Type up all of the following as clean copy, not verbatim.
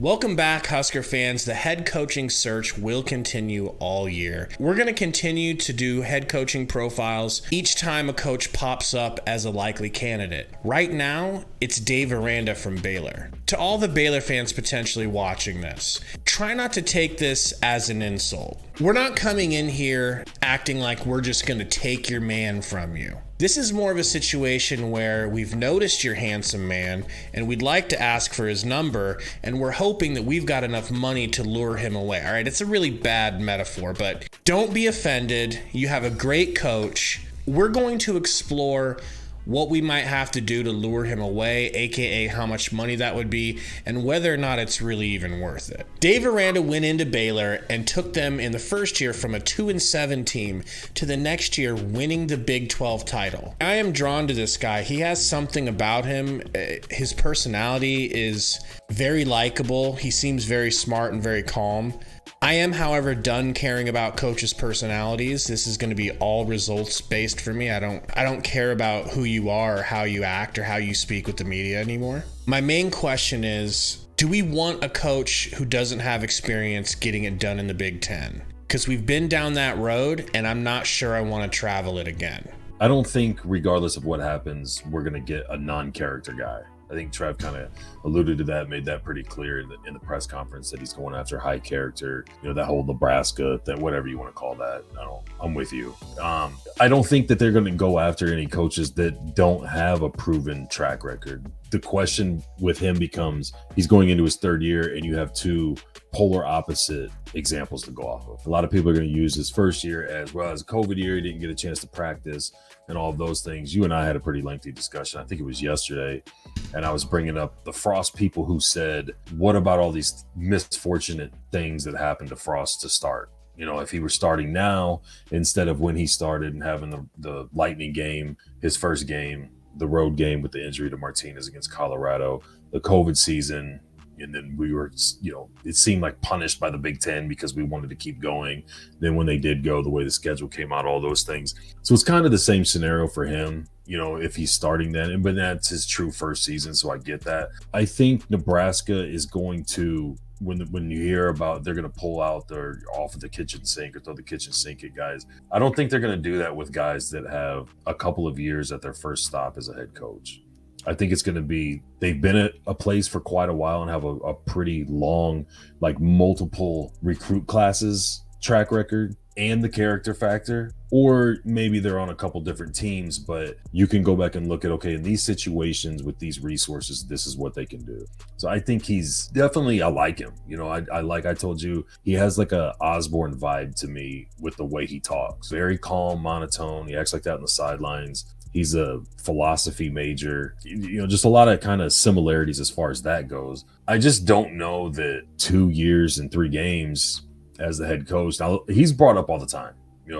Welcome back, Husker fans. The head coaching search will continue all year. We're going to continue to do head coaching profiles each time a coach pops up as a likely candidate. Right now, it's Dave Aranda from Baylor. To all the Baylor fans potentially watching this, try not to take this as an insult. We're not coming in here acting like we're just going to take your man from you. This is more of a situation where we've noticed your handsome man and we'd like to ask for his number, and we're hoping that we've got enough money to lure him away. All right, it's a really bad metaphor, but don't be offended. You have a great coach. We're going to explore what we might have to do to lure him away, aka how much money that would be, and whether or not it's really even worth it. Dave Aranda went into Baylor and took them in the first year from a 2-7 team to the next year winning the Big 12 title. I am drawn to this guy. He has something about him. His personality is very likable. He seems very smart and very calm. I am, however, done caring about coaches' personalities. This is going to be all results based for me. I don't care about who you are or how you act or how you speak with the media anymore. My main question is, do we want a coach who doesn't have experience getting it done in the Big Ten? Because we've been down that road, and I'm not sure I want to travel it again. I don't think, regardless of what happens, we're going to get a non-character guy. I think Trev kind of alluded to that, made that pretty clear in the press conference that he's going after high character, that whole Nebraska, that whatever you want to call that. I'm with you. I don't think that they're going to go after any coaches that don't have a proven track record. The question with him becomes, he's going into his third year and you have two polar opposite examples to go off of. A lot of people are going to use his first year as well as a COVID year. He didn't get a chance to practice and all of those things. You and I had a pretty lengthy discussion. I think it was yesterday. And I was bringing up the Frost people who said, what about all these misfortunate things that happened to Frost to start? If he were starting now instead of when he started and having the Lightning game, his first game, the road game with the injury to Martinez against Colorado, the COVID season, and then we were, it seemed like punished by the Big Ten because we wanted to keep going. Then when they did go, the way the schedule came out, all those things. So it's kind of the same scenario for him, if he's starting then. But that's his true first season, so I get that. I think Nebraska is going to, when you hear about they're going to pull out their off of the kitchen sink or throw the kitchen sink at guys, I don't think they're going to do that with guys that have a couple of years at their first stop as a head coach. I think it's going to be, they've been at a place for quite a while and have a pretty long, like multiple recruit classes track record and the character factor. Or maybe they're on a couple different teams, but you can go back and look at, okay, in these situations with these resources, this is what they can do. So I think he's definitely, I like him. I told you, he has like a Osborne vibe to me with the way he talks. Very calm, monotone. He acts like that on the sidelines. He's a philosophy major, just a lot of kind of similarities as far as that goes. I just don't know that 2 years and 3 games as the head coach. Now, he's brought up all the time.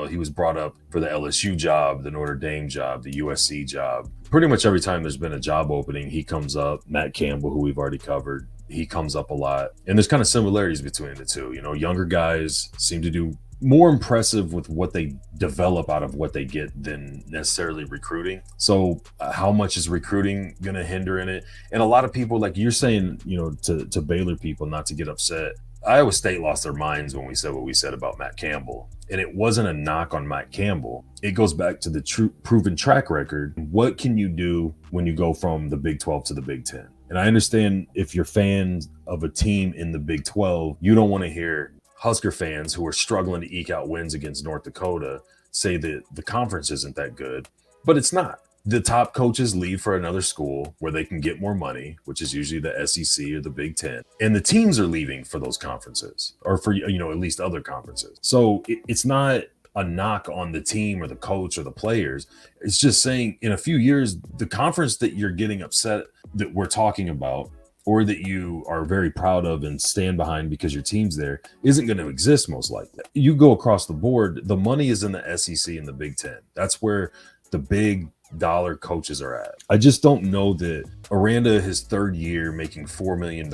He was brought up for the LSU job, the Notre Dame job, the USC job. Pretty much every time there's been a job opening, he comes up. Matt Campbell, who we've already covered, he comes up a lot. And there's kind of similarities between the two. Younger guys seem to do more impressive with what they develop out of what they get than necessarily recruiting. So how much is recruiting going to hinder in it? And a lot of people, like you're saying, to Baylor people not to get upset. Iowa State lost their minds when we said what we said about Matt Campbell. And it wasn't a knock on Matt Campbell. It goes back to the proven track record. What can you do when you go from the Big 12 to the Big 10? And I understand if you're fans of a team in the Big 12, you don't want to hear Husker fans who are struggling to eke out wins against North Dakota say that the conference isn't that good, but it's not. The top coaches leave for another school where they can get more money, which is usually the SEC or the Big Ten. And the teams are leaving for those conferences or for, at least other conferences. So it's not a knock on the team or the coach or the players. It's just saying in a few years, the conference that you're getting upset that we're talking about or that you are very proud of and stand behind because your team's there isn't going to exist most likely. You go across the board, the money is in the SEC and the Big Ten. That's where the big dollar coaches are at. I just don't know that Aranda, his third year making $4 million.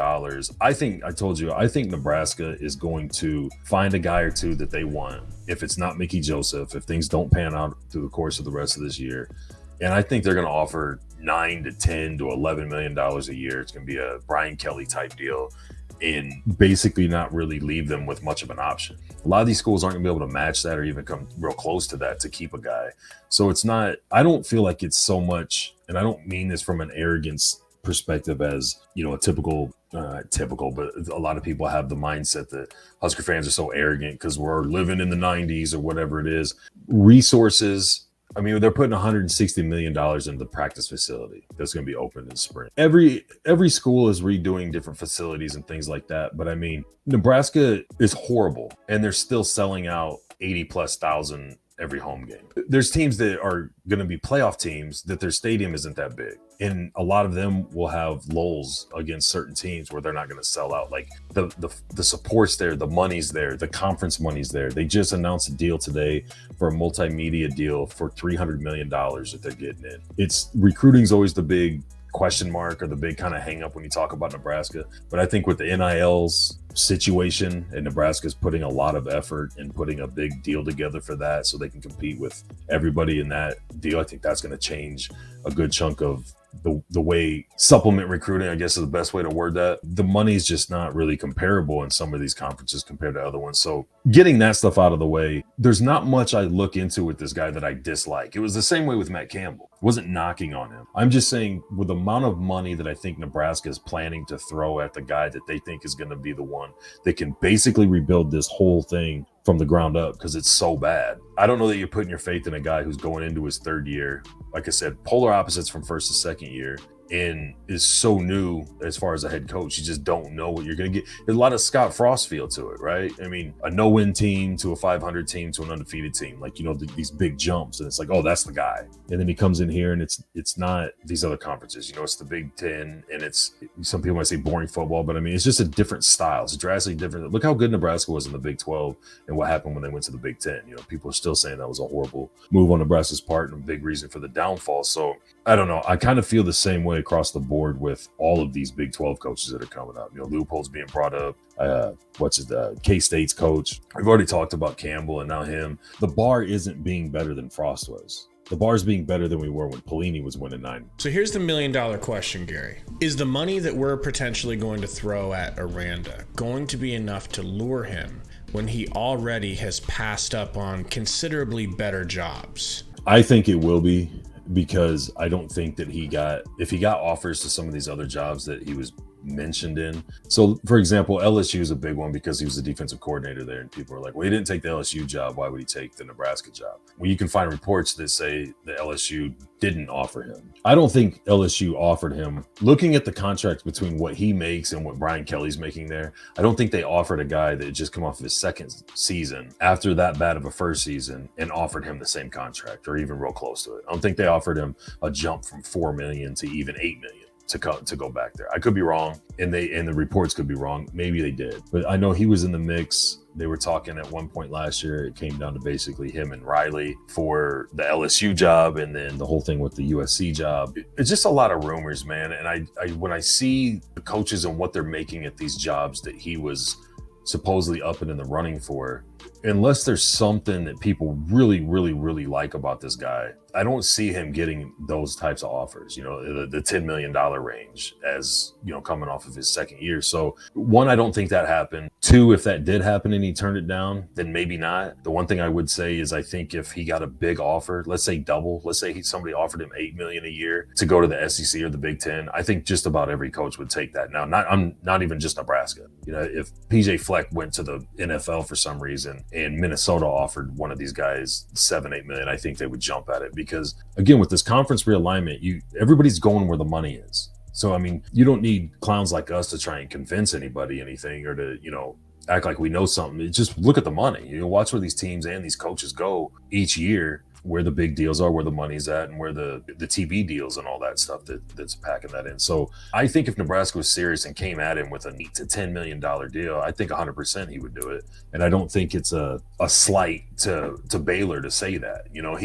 I think Nebraska is going to find a guy or two that they want. If it's not Mickey Joseph, if things don't pan out through the course of the rest of this year. And I think they're going to offer $9 to $10 to $11 million a year. It's going to be a Brian Kelly type deal. and basically not really leave them with much of an option. A lot of these schools aren't gonna be able to match that or even come real close to that to keep a guy. So it's not, I don't feel like it's so much, and I don't mean this from an arrogance perspective as, you know, a typical, but a lot of people have the mindset that Husker fans are so arrogant because we're living in the 90s or whatever it is. Resources, I mean, they're putting $160 million into the practice facility that's going to be open in spring. Every school is redoing different facilities and things like that. But I mean, Nebraska is horrible, and they're still selling out 80,000+ every home game. There's teams that are going to be playoff teams that their stadium isn't that big. And a lot of them will have lulls against certain teams where they're not going to sell out. Like the support's there, the money's there, the conference money's there. They just announced a deal today for a multimedia deal for $300 million that they're getting in. It's recruiting's always the big question mark or the big kind of hang up when you talk about Nebraska. But I think with the NIL's situation, and Nebraska's putting a lot of effort and putting a big deal together for that so they can compete with everybody in that deal, I think that's going to change a good chunk of the way supplement recruiting, I guess is the best way to word that. The money's just not really comparable in some of these conferences compared to other ones. So getting that stuff out of the way, there's not much I look into with this guy that I dislike. It was the same way with Matt Campbell. I wasn't knocking on him. I'm just saying with the amount of money that I think Nebraska is planning to throw at the guy that they think is going to be the one that can basically rebuild this whole thing from the ground up because it's so bad. I don't know that you're putting your faith in a guy who's going into his third year. Like I said, polar opposites from first to second year, and is so new as far as a head coach. You just don't know what you're going to get. There's a lot of Scott Frost feel to it, right? I mean, a no-win team to a 500 team to an undefeated team, like, you know, these big jumps, and it's like, oh, that's the guy. And then he comes in here and it's not these other conferences, you know, it's the Big Ten, and it's, some people might say boring football, but I mean, it's just a different style. It's drastically different. Look how good Nebraska was in the Big 12 and what happened when they went to the Big Ten. You know, people are still saying that was a horrible move on Nebraska's part and a big reason for the downfall. So I don't know. I kind of feel the same way across the board with all of these Big 12 coaches that are coming out. You know, Leopold's being brought up. K-State's coach. We've already talked about Campbell and now him. The bar isn't being better than Frost was. The bar's being better than we were when Pelini was winning 9. So here's the $1 million question, Gary. Is the money that we're potentially going to throw at Aranda going to be enough to lure him when he already has passed up on considerably better jobs? I think it will be, because I don't think that if he got offers to some of these other jobs that he was mentioned in. So for example, LSU is a big one because he was the defensive coordinator there, and people are like, well, he didn't take the LSU job, why would he take the Nebraska job? Well, you can find reports that say the LSU didn't offer him. I don't think LSU offered him. Looking at the contract between what he makes and what Brian Kelly's making there, I don't think they offered a guy that had just come off of his second season after that bad of a first season and offered him the same contract or even real close to it. I don't think they offered him a jump from $4 million to even $8 million to go back there. I could be wrong, and the reports could be wrong. Maybe they did, but I know he was in the mix. They were talking at one point last year. It came down to basically him and Riley for the LSU job, and then the whole thing with the USC job. It's just a lot of rumors, man. And I when I see the coaches and what they're making at these jobs that he was supposedly up and in the running for, unless there's something that people really, really, really like about this guy, I don't see him getting those types of offers, you know, the $10 million range as, you know, coming off of his second year. So one, I don't think that happened. Two, if that did happen and he turned it down, then maybe not. The one thing I would say is I think if he got a big offer, let's say double, let's say somebody offered him $8 million a year to go to the SEC or the Big Ten, I think just about every coach would take that. Now, I'm not even just Nebraska. You know, if PJ Fleck went to the NFL for some reason and Minnesota offered one of these guys $7-8 million, I think they would jump at it, because again, with this conference realignment, everybody's going where the money is. So I mean, you don't need clowns like us to try and convince anybody anything or to, you know, act like we know something. It's just look at the money. You know, watch where these teams and these coaches go each year, where the big deals are, where the money's at, and where the TV deals and all that stuff that's packing that in. So I think if Nebraska was serious and came at him with a $8 to $10 million deal, I think 100% he would do it. And I don't think it's a slight to Baylor to say that. You know,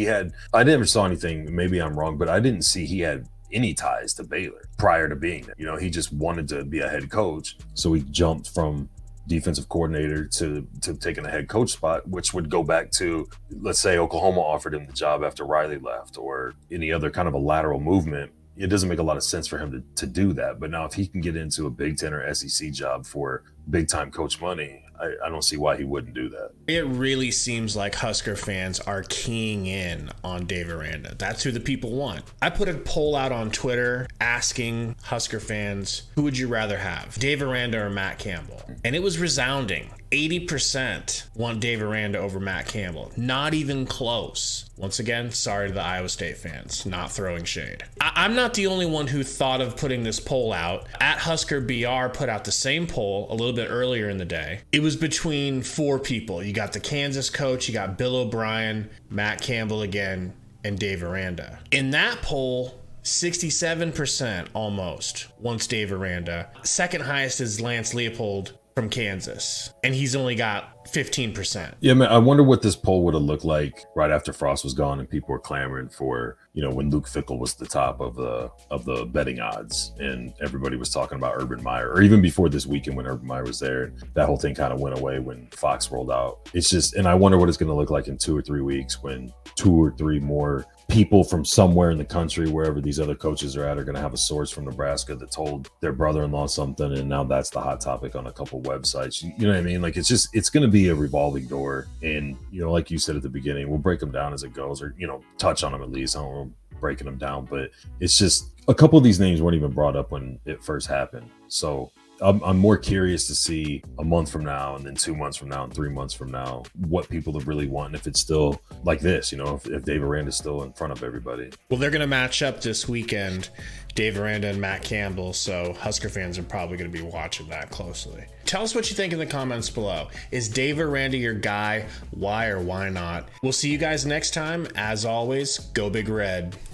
I never saw anything, maybe I'm wrong, but I didn't see he had any ties to Baylor prior to being there. You know, he just wanted to be a head coach. So he jumped from defensive coordinator to taking a head coach spot, which would go back to, let's say Oklahoma offered him the job after Riley left, or any other kind of a lateral movement it doesn't make a lot of sense for him to do that. But now if he can get into a Big Ten or SEC job for big time coach money, I don't see why he wouldn't do that. It really seems like Husker fans are keying in on Dave Aranda. That's who the people want. I put a poll out on Twitter asking Husker fans, who would you rather have, Dave Aranda or Matt Campbell? And it was resounding. 80% want Dave Aranda over Matt Campbell. Not even close. Once again, sorry to the Iowa State fans, not throwing shade. I'm not the only one who thought of putting this poll out. At Husker BR put out the same poll a little bit earlier in the day. It was between 4 people. You got the Kansas coach, you got Bill O'Brien, Matt Campbell again, and Dave Aranda. In that poll, 67% almost wants Dave Aranda. Second highest is Lance Leopold from Kansas, and he's only got 15%. Yeah, man, I wonder what this poll would have looked like right after Frost was gone and people were clamoring for, when Luke Fickell was the top of the betting odds and everybody was talking about Urban Meyer, or even before this weekend when Urban Meyer was there. That whole thing kind of went away when Fox rolled out. It's just, and I wonder what it's going to look like in 2 or 3 weeks when 2 or 3 more people from somewhere in the country, wherever these other coaches are at, are going to have a source from Nebraska that told their brother-in-law something, and now that's the hot topic on a couple websites. You know what I mean? Like, it's going to be a revolving door, and like you said at the beginning, we'll break them down as it goes, or touch on them at least. I don't know, breaking them down, but it's just a couple of these names weren't even brought up when it first happened. So I'm more curious to see a month from now, and then 2 months from now, and 3 months from now, what people are really wanting. If it's still like this, if Dave Aranda is still in front of everybody. Well, they're going to match up this weekend, Dave Aranda and Matt Campbell. So Husker fans are probably going to be watching that closely. Tell us what you think in the comments below. Is Dave Aranda your guy? Why or why not? We'll see you guys next time. As always, go Big Red.